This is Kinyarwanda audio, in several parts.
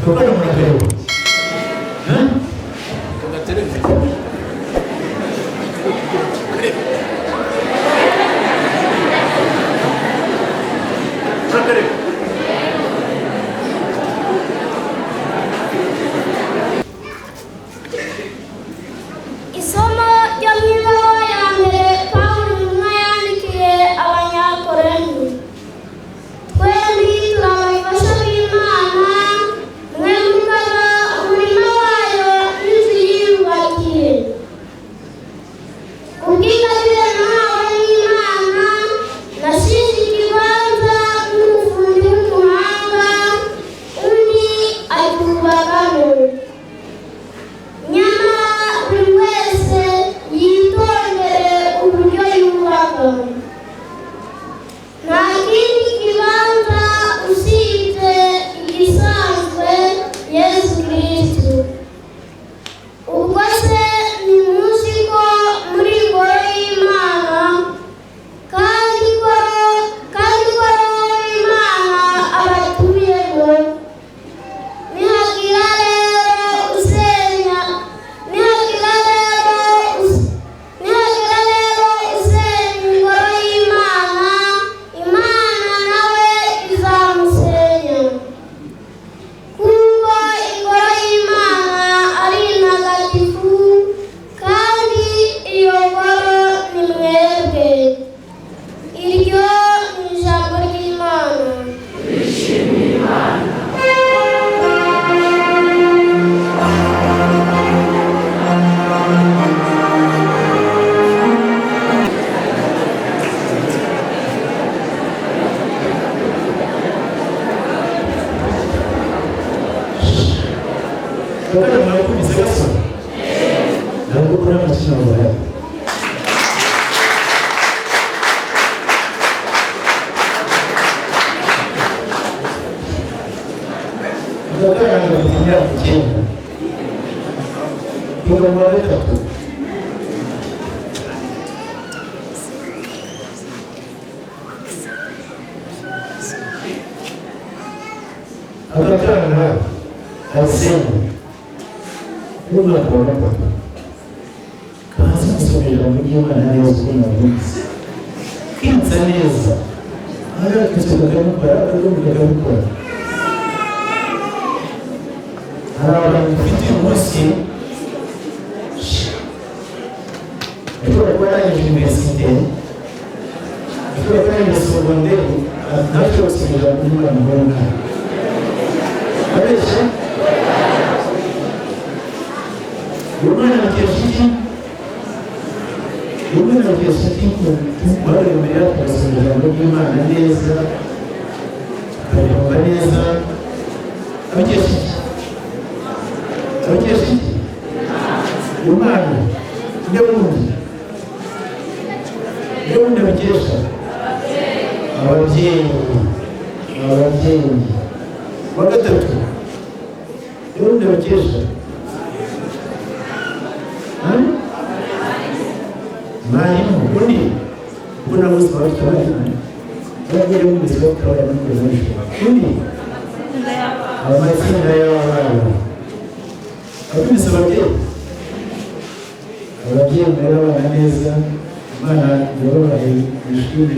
Gukora mu rwego. Akurana asenye umwana wa gatatu kaza gusomera mu y'Imana yose n'abavuzi kinza neza arakaze bakamukora bakamukora abantu bafite umunsi akora kwa universite akora kwa secondaire ntacyo gusomera mu y'Imana Abesha umwana akeshiki bari mbere y'akasomera mu y'Imana neza akayumva neza abekeshiki umwana n'ubundi abekesha ababyeyi wa gatatu y'ubundi abekesha mwarimu undi ubona bose bafite abana bagere mu buzima bw'abana n'ubuzima undi amatsinda y'abana ababise ababyeyi mbere abana neza abana yababaye ishuri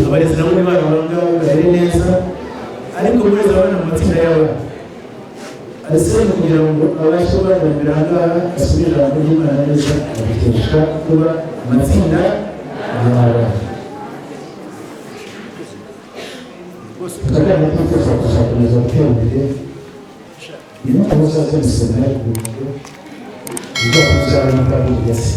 abarezi nabo n'abana bangabo bari neza ariko muri abana mu matsinda y'abana asaba kugira ngo abashe kubaganira ahangaha asubire ijambo ry'Imana neza abikesha kuba amatsinda y'abana tukaganira twifuza kuzakomeza gutera imbere niyo mpamvu uzaza gusenera ku bintu bizakubyara n'akabiri gase